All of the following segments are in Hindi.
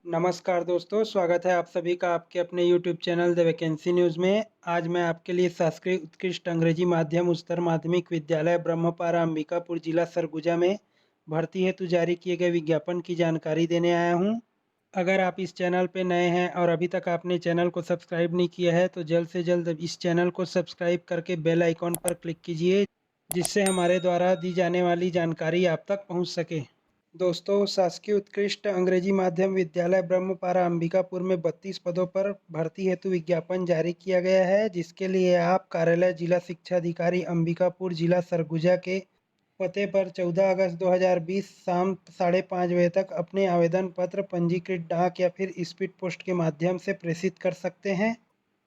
नमस्कार दोस्तों, स्वागत है आप सभी का आपके अपने YouTube channel the vacancy news में। आज मैं आपके लिए शासकीय उत्कृष्ट अंग्रेजी माध्यम उच्चतर माध्यमिक विद्यालय ब्रह्मपारा अंबिकापुर जिला सरगुजा में भर्ती हेतु जारी किए गए विज्ञापन की जानकारी देने आया हूं। अगर आप इस चैनल पर नए हैं और अभी तक आपने चैनल को सब्सक्राइब नहीं किया है तो जल्द से जल्द इस चैनल को सब्सक्राइब करके बेल आइकॉन पर क्लिक कीजिए, जिससे हमारे द्वारा दी जाने वाली जानकारी आप तक पहुँच सके। दोस्तों, शासकीय उत्कृष्ट अंग्रेजी माध्यम विद्यालय ब्रह्मपारा अंबिकापुर में 32 पदों पर भर्ती हेतु विज्ञापन जारी किया गया है, जिसके लिए आप कार्यालय जिला शिक्षा अधिकारी अंबिकापुर जिला सरगुजा के पते पर 14 अगस्त 2020 शाम 5:30 बजे तक अपने आवेदन पत्र पंजीकृत डाक या फिर स्पीड पोस्ट के माध्यम से प्रेषित कर सकते हैं।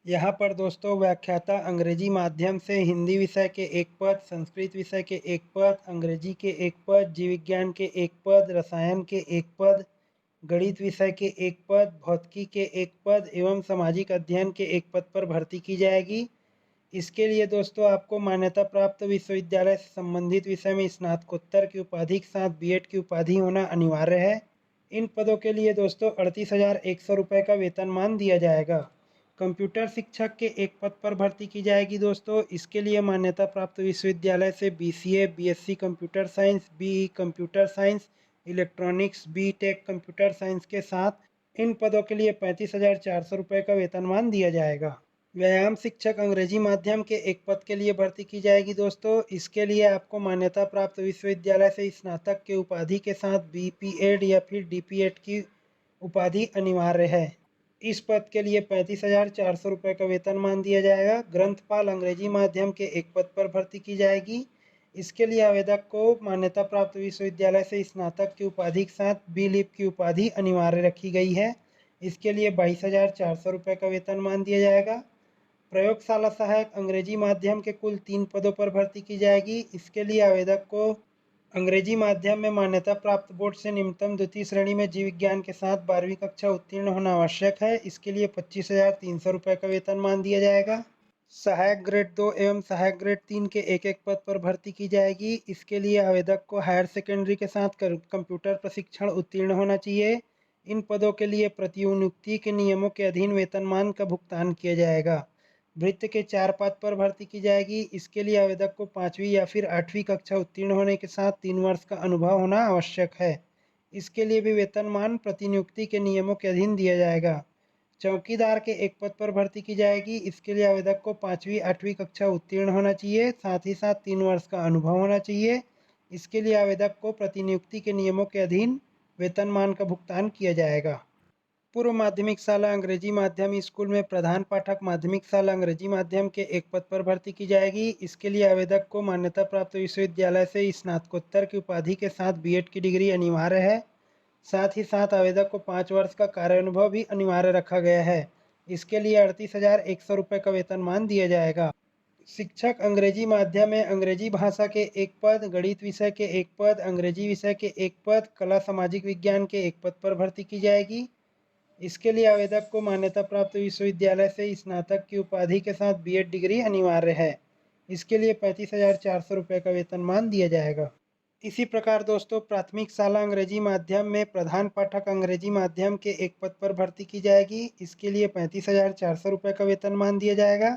यहाँ पर दोस्तों व्याख्याता अंग्रेजी माध्यम से हिंदी विषय के एक पद, संस्कृत विषय के एक पद, अंग्रेजी के एक पद, जीव विज्ञान के एक पद, रसायन के एक पद, गणित विषय के एक पद, भौतिकी के एक पद एवं सामाजिक अध्ययन के एक पद पर भर्ती की जाएगी। इसके लिए दोस्तों आपको मान्यता प्राप्त विश्वविद्यालय से संबंधित विषय में स्नातकोत्तर की उपाधि के साथ बीएड की उपाधि होना अनिवार्य है। इन पदों के लिए दोस्तों 38,100 रुपये का वेतनमान दिया जाएगा। कंप्यूटर शिक्षक के एक पद पर भर्ती की जाएगी दोस्तों। इसके लिए मान्यता प्राप्त विश्वविद्यालय से BCA, BSc computer science, BE computer science, electronics, BTech computer science के साथ इन पदों के लिए 35,400 रुपये का वेतनमान दिया जाएगा। व्यायाम शिक्षक अंग्रेजी माध्यम के एक पद के लिए भर्ती की जाएगी दोस्तों। इसके लिए आपको मान्यता प्राप्त विश्वविद्यालय से स्नातक के उपाधि के साथ बीपीएड या फिर डीपीएड की उपाधि अनिवार्य है। इस पद के लिए 35,400 रुपये का वेतनमान दिया जाएगा। ग्रंथपाल अंग्रेजी माध्यम के एक पद पर भर्ती की जाएगी। इसके लिए आवेदक को मान्यता प्राप्त विश्वविद्यालय से स्नातक की उपाधि के साथ बी लिप की उपाधि अनिवार्य रखी गई है। इसके लिए 22,400 रुपये का वेतनमान दिया जाएगा। प्रयोगशाला सहायक अंग्रेजी माध्यम के कुल 3 पदों पर भर्ती की जाएगी। इसके लिए आवेदक को अंग्रेजी माध्यम में मान्यता प्राप्त बोर्ड से निम्नतम द्वितीय श्रेणी में जीव विज्ञान के साथ 12वीं कक्षा उत्तीर्ण होना आवश्यक है। इसके लिए 25,300 रुपये का वेतनमान दिया जाएगा। सहायक ग्रेड 2 एवं सहायक ग्रेड 3 के एक एक पद पर भर्ती की जाएगी। इसके लिए आवेदक को हायर सेकेंडरी के साथ कंप्यूटर प्रशिक्षण उत्तीर्ण होना चाहिए। इन पदों के लिए प्रतिनियुक्ति के नियमों के अधीन वेतनमान का भुगतान किया जाएगा। भृत्य के 4 पद पर भर्ती की जाएगी। इसके लिए आवेदक को 5वीं या फिर 8वीं कक्षा उत्तीर्ण होने के साथ 3 वर्ष का अनुभव होना आवश्यक है। इसके लिए भी वेतनमान प्रतिनियुक्ति के नियमों के अधीन दिया जाएगा। चौकीदार के एक पद पर भर्ती की जाएगी। इसके लिए आवेदक को 5वीं 8वीं कक्षा उत्तीर्ण होना चाहिए, साथ ही साथ 3 वर्ष का अनुभव होना चाहिए। इसके लिए आवेदक को प्रतिनियुक्ति के नियमों के अधीन वेतनमान का भुगतान किया जाएगा। पूर्व माध्यमिक शाला अंग्रेजी माध्यम स्कूल में प्रधान पाठक माध्यमिक शाला अंग्रेजी माध्यम के एक पद पर भर्ती की जाएगी। इसके लिए आवेदक को मान्यता प्राप्त विश्वविद्यालय से स्नातकोत्तर की उपाधि के साथ बीएड की डिग्री अनिवार्य है। साथ ही साथ आवेदक को 5 वर्ष का कार्य अनुभव भी अनिवार्य रखा गया है। इसके लिए 38,100 रुपये का वेतनमान दिया जाएगा। शिक्षक अंग्रेजी माध्यम में अंग्रेजी भाषा के एक पद, गणित विषय के एक पद, अंग्रेजी विषय के एक पद, कला सामाजिक विज्ञान के एक पद पर भर्ती की जाएगी। इसके लिए आवेदक को मान्यता प्राप्त विश्वविद्यालय से स्नातक की उपाधि के साथ बीएड डिग्री अनिवार्य है। इसके लिए 35,400 रुपये का वेतनमान दिया जाएगा। इसी प्रकार दोस्तों प्राथमिक शाला अंग्रेजी माध्यम में प्रधान पाठक अंग्रेजी माध्यम के एक पद पर भर्ती की जाएगी। इसके लिए 35,400 रुपये का वेतनमान दिया जाएगा।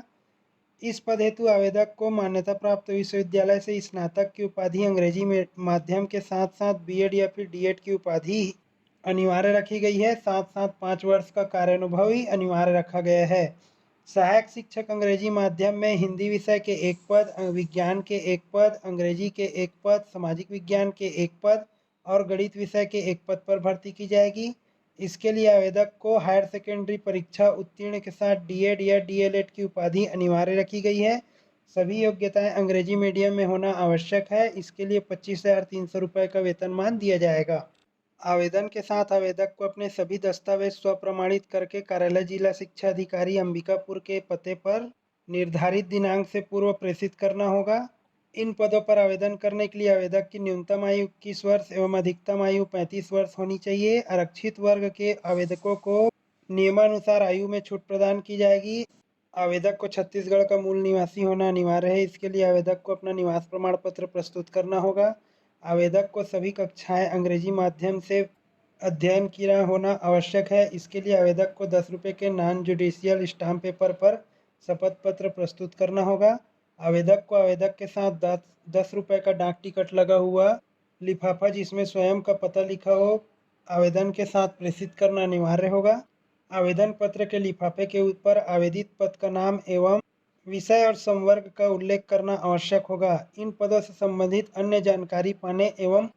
इस पद हेतु आवेदक को मान्यता प्राप्त विश्वविद्यालय से स्नातक की उपाधि अंग्रेजी माध्यम के साथ साथ बीएड या फिर डीएड की उपाधि अनिवार्य रखी गई है। साथ साथ 5 वर्ष का कार्यानुभव ही अनिवार्य रखा गया है। सहायक शिक्षक अंग्रेजी माध्यम में हिंदी विषय के एक पद, विज्ञान के एक पद, अंग्रेजी के एक पद, सामाजिक विज्ञान के एक पद और गणित विषय के एक पद पर भर्ती की जाएगी। इसके लिए आवेदक को हायर सेकेंडरी परीक्षा उत्तीर्ण के साथ डीएड या डीएलएड की उपाधि अनिवार्य रखी गई है। सभी योग्यताएं अंग्रेजी मीडियम में होना आवश्यक है। इसके लिए 25,300 रुपये का वेतनमान दिया जाएगा। आवेदन के साथ आवेदक को अपने सभी दस्तावेज स्वप्रमाणित करके कार्यालय जिला शिक्षा अधिकारी अंबिकापुर के पते पर निर्धारित दिनांक से पूर्व प्रेषित करना होगा। इन पदों पर आवेदन करने के लिए आवेदक की न्यूनतम आयु 21 वर्ष एवं अधिकतम आयु 35 वर्ष होनी चाहिए। आरक्षित वर्ग के आवेदकों को नियमानुसार आयु में छूट प्रदान की जाएगी। आवेदक को छत्तीसगढ़ का मूल निवासी होना अनिवार्य है। इसके लिए आवेदक को अपना निवास प्रमाण पत्र प्रस्तुत करना होगा। आवेदक को सभी कक्षाएं अंग्रेजी माध्यम से अध्ययन किया होना आवश्यक है। इसके लिए आवेदक को 10 रुपये के नॉन जुडिशियल स्टाम्प पेपर पर शपथ पत्र प्रस्तुत करना होगा। आवेदक को आवेदक के साथ 10 रुपये का डाक टिकट लगा हुआ लिफाफा जिसमें स्वयं का पता लिखा हो आवेदन के साथ प्रेषित करना अनिवार्य होगा। आवेदन पत्र के लिफाफे के ऊपर आवेदित पद का नाम एवं विषय और संवर्ग का उल्लेख करना आवश्यक होगा। इन पदों से संबंधित अन्य जानकारी पाने एवं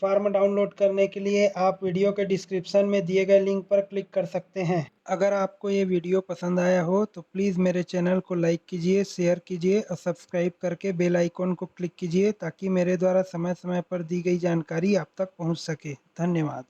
फॉर्म डाउनलोड करने के लिए आप वीडियो के डिस्क्रिप्शन में दिए गए लिंक पर क्लिक कर सकते हैं। अगर आपको ये वीडियो पसंद आया हो तो प्लीज़ मेरे चैनल को लाइक कीजिए, शेयर कीजिए और सब्सक्राइब करके बेल आइकॉन को क्लिक कीजिए ताकि मेरे द्वारा समय समय पर दी गई जानकारी आप तक पहुंच सके। धन्यवाद।